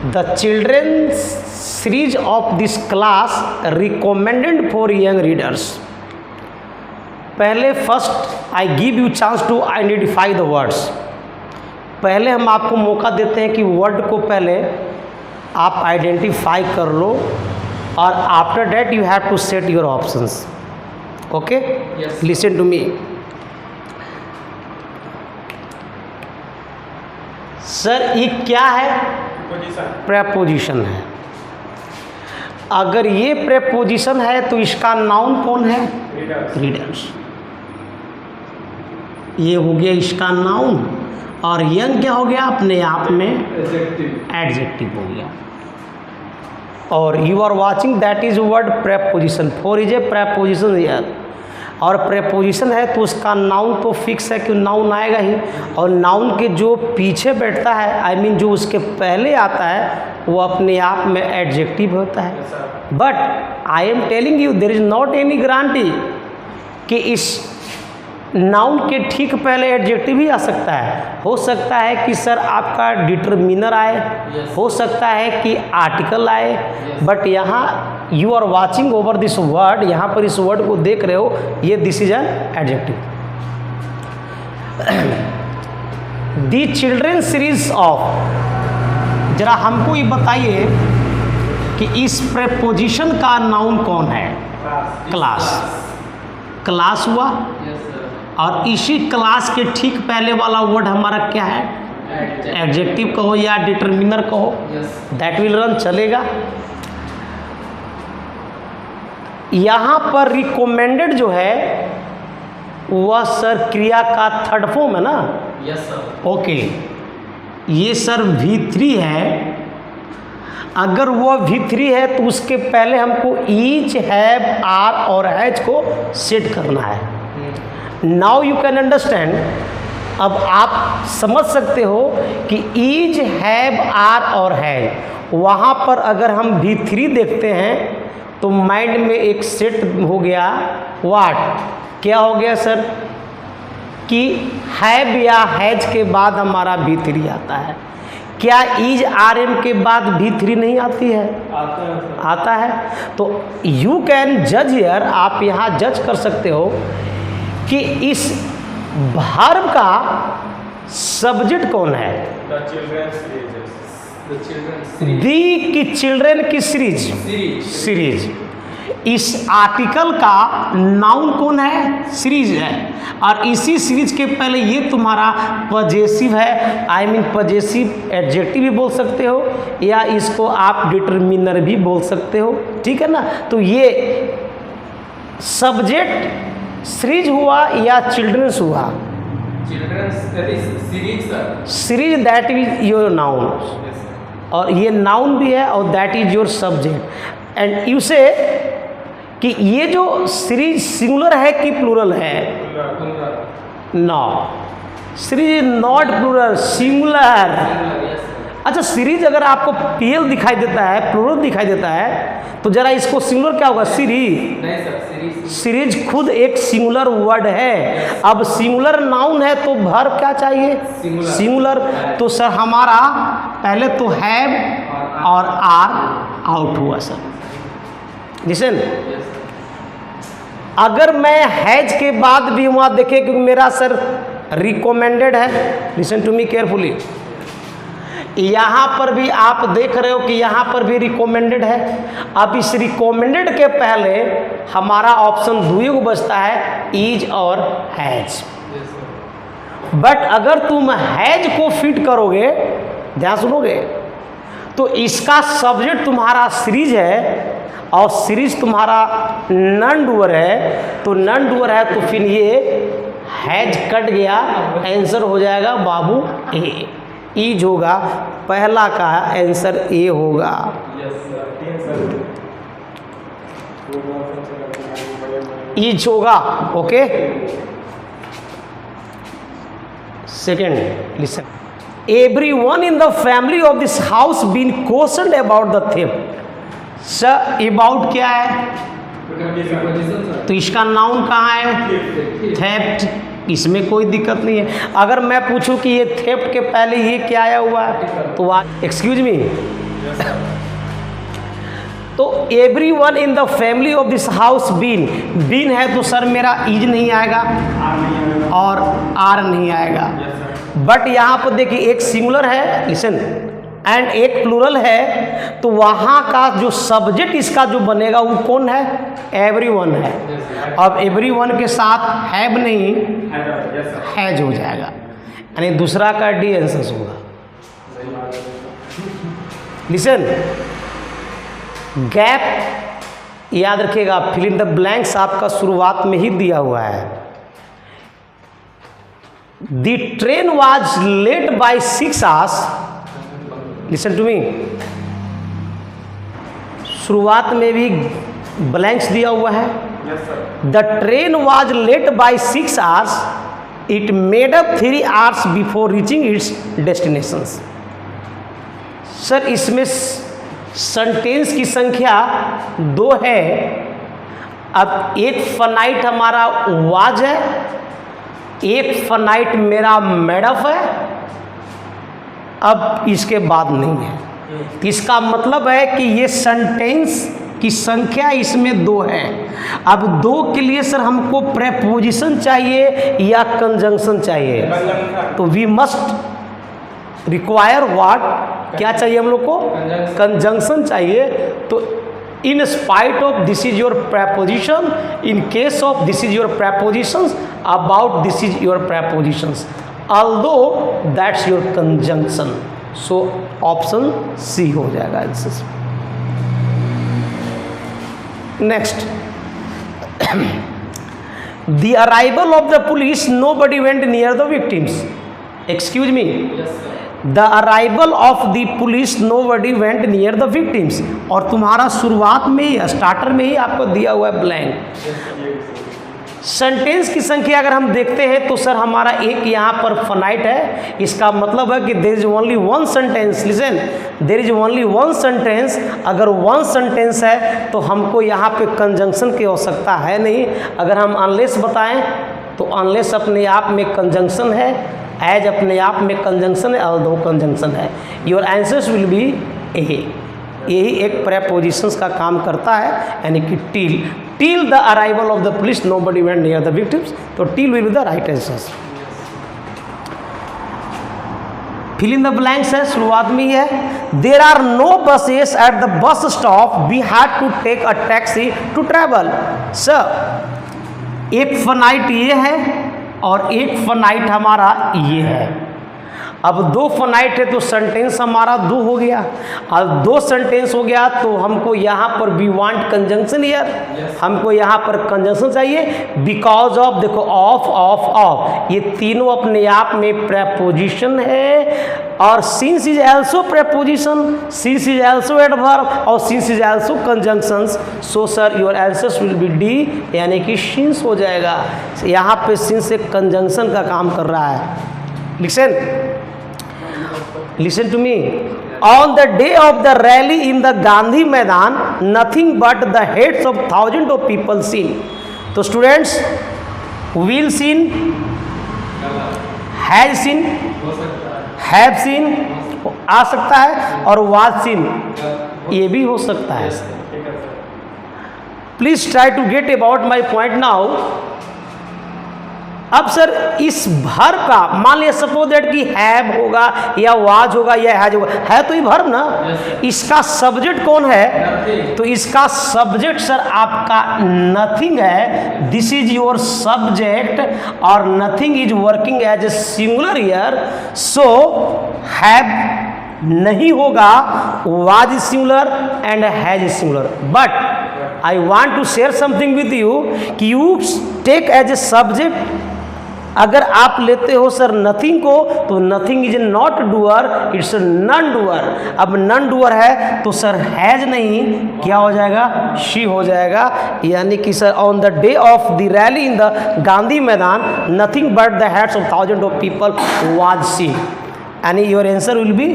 The children series of this class recommended for young readers. पहले first I give you chance to identify the words. पहले हम आपको मौका देते हैं कि वर्ड को पहले आप आइडेंटिफाई कर लो और after that you have to set your options. Okay, listen to me. Sir ये क्या है? प्रेपोजिशन है। अगर ये प्रेपोजिशन है तो इसका नाउन कौन है? रीडर्स। ये हो गया इसका नाउन और यंग क्या हो गया? अपने आप में एडजेक्टिव हो गया। और you are watching that is word preposition. For is a preposition here. और प्रेपोजिशन है तो उसका नाउन तो फिक्स है कि नाउन आएगा ही, और नाउन के जो पीछे बैठता है आई मीन जो उसके पहले आता है वो अपने आप में एडजेक्टिव होता है। But I am telling you there is not any guarantee कि इस नाउन के ठीक पहले एडजेक्टिव ही आ सकता है। हो सकता है कि सर आपका डिटरमिनर आए, हो सकता है कि आर्टिकल आए, बट यहाँ you are watching over this word, यहाँ पर इस वर्ड को देख रहे हो, ये this is an adjective. The children series of, जरा हमको ये बताइए कि इस प्रेपोजिशन का नाउन कौन है? क्लास। क्लास हुआ और इसी क्लास के ठीक पहले वाला वर्ड हमारा क्या है? एडजेक्टिव कहो या डिटरमिनर कहो, दैट विल रन, चलेगा। यहाँ पर रिकमेंडेड जो है वह सर क्रिया का थर्ड फॉर्म है ना? Yes sir. ओके, ये सर V3 है। अगर वह V3 है तो उसके पहले हमको ईच, हैव, आर और हैज को सेट करना है। Now you can understand. अब आप समझ सकते हो कि ईज, हैव, आर और हैज, वहाँ पर अगर हम V3 देखते हैं तो माइंड में एक सेट हो गया। व्हाट? क्या हो गया सर? कि हैव या हैज के बाद हमारा V3 आता है। क्या ईज, आर, एम के बाद V3 नहीं आती है? आता है। तो यू कैन जज हियर, आप यहाँ जज कर सकते हो कि इस वर्ब का सब्जेक्ट कौन है? दी की चिल्ड्रेन की सीरीज। इस आर्टिकल का नाउन कौन है? सीरीज है। और इसी सीरीज के पहले ये तुम्हारा पजेसिव है, आई मीन पजेसिव एडजेक्टिव भी बोल सकते हो या इसको आप डिटरमिनर भी बोल सकते हो, ठीक है ना? तो ये सब्जेक्ट सीरीज हुआ या चिल्ड्रंस हुआ? Series, that is your noun, और ये नाउन भी है और that is your subject. And you से कि ये जो सीरीज सिंगुलर है कि प्लूरल है? No, series not plural, singular. अच्छा, सीरीज अगर आपको PL दिखाई देता है, प्लूरल दिखाई देता है, तो जरा इसको सिंगुलर क्या होगा? सीरीज। सीरीज खुद एक सिंगुलर वर्ड है। अब सिंगुलर नाउन है तो वर्ब क्या चाहिए? सिंगुलर। तो सर हमारा पहले तो हैव और आर आउट हुआ सर। लिसन, अगर मैं हैज के बाद भी वहाँ देखे क्योंकि मेरा सर रिकमेंडेड है, लिसन टू मी केयरफुली, यहाँ पर भी आप देख रहे हो कि यहाँ पर भी रिकमेंडेड है। अब इस रिकमेंडेड के पहले हमारा ऑप्शन दुई को बचता है, ईज और हैज। बट अगर तुम हैज को फिट करोगे, ध्यान सुनोगे, तो इसका सब्जेक्ट तुम्हारा सीरीज है और सीरीज तुम्हारा नॉन डूअर है। तो नॉन डूअर है तो फिर ये हैज कट गया, आंसर हो जाएगा बाबू ए। ईज होगा, पहला का आंसर ए होगा। ईज होगा। Okay, second, listen. Everyone in the family of this house been cautioned about the theft. Sir about क्या है? तो इसका नाउन कहाँ है? थेफ्ट। इसमें कोई दिक्कत नहीं है। अगर मैं पूछूं कि ये थेफ्ट के पहले ये क्या आया हुआ है तो एक्सक्यूज मी, तो everyone in the family of this house been, been है तो सर मेरा इज नहीं आएगा और आर नहीं आएगा। बट यहाँ पर देखिए एक सिंगुलर है, लिसन, एंड एक प्लूरल है, तो वहाँ का जो सब्जेक्ट इसका जो बनेगा वो कौन है? एवरीवन है। अब एवरीवन के साथ हैव नहीं, हैज हो जाएगा, यानी दूसरा का डी आंसर होगा। लिसन, गैप याद रखिएगा, फिल इन द ब्लैंक्स आपका शुरुआत में ही दिया हुआ है। The train was late by 6 hours। Listen to me, शुरुआत में भी ब्लैंक्स दिया हुआ है। The train was late by 6 hours। It made up 3 hours before reaching its destination. Sir इसमें सेंटेंस की संख्या 2 है। अब एक फनाइट हमारा वाज है, एक फनाइट मेरा मेडअप है, अब इसके बाद नहीं है। इसका मतलब है कि ये सेंटेंस की संख्या इसमें 2 है। अब 2 के लिए सर हमको प्रेपोजिशन चाहिए या कंजंक्शन चाहिए? तो वी मस्ट रिक्वायर व्हाट, क्या चाहिए हम लोग को? कंजंक्शन चाहिए। तो in spite of this is your preposition, in case of this is your prepositions, about this is your prepositions, although that's your conjunction. So option C हो जाएगा answer. Next, the arrival of the police, nobody went near the victims. Excuse me, the arrival of the police nobody went near the victims, और तुम्हारा शुरुआत में ही starter में ही आपको दिया हुआ है ब्लैंक। सेंटेंस की संख्या अगर हम देखते हैं तो सर हमारा एक यहाँ पर फनाइट है। इसका मतलब है कि there is only one sentence. Listen, there is only one sentence. अगर वन सेंटेंस है तो हमको यहाँ पे कंजंक्शन की आवश्यकता है नहीं। अगर हम अनलेस बताएं तो अनलेस अपने आप में कंजंक्शन है, एज अपने आप में कंजंक्शन है, ऑल्दो कंजंक्शन है। Your answers will be A. यही एक प्रेपोजिशंस का काम करता है, यानी कि till, till the arrival of the police nobody went near the victims. तो till will be the right answer. Fill in the blanks है, शुरुआत में ही है। There are no buses at the bus stop, we had to take a taxi to travel. Sir एक finite ये है और एक फनाइट हमारा ये है। अब 2 फनाइट है तो सेंटेंस हमारा 2 हो गया। अब 2 सेंटेंस हो गया तो हमको यहाँ पर वी वांट कंजंक्शन हियर, हमको यहाँ पर कंजंक्शन चाहिए। बिकॉज ऑफ, देखो ऑफ, ये तीनों अपने आप में प्रेपोजिशन है, और since is also preposition, since is also adverb, और since is also conjunctions. So sir your answers will be D, यानी कि सिंस हो जाएगा। यहाँ पे सिंस एक कंजंक्शन का काम कर रहा है। Listen to me. On the day of the rally in the Gandhi Maidan, nothing but the heads of thousands of people seen. तो students, will seen, has seen, have seen आ सकता है, और was seen ये भी हो सकता है। Please try to get about my point now. अब सर इस भर का मान लिया सपोज दैट कि हैव होगा या वाज होगा या हैज होगा, है तो ये भर्ब ना। इसका सब्जेक्ट कौन है? तो इसका सब्जेक्ट सर आपका नथिंग है। दिस इज योर सब्जेक्ट, और nothing is working as a singular here. So have नहीं होगा, was is singular and has is singular. But I want to share something with you कि you take as a subject, अगर आप लेते हो sir nothing को, तो nothing is not doer, it's none doer. अब नन डूअर है तो सर हैज नहीं, क्या हो जाएगा? शी हो जाएगा। यानी कि sir on the day of the rally in the Gandhi Maidan, nothing but the heads of thousand of people was see, यानी योर आंसर विल बी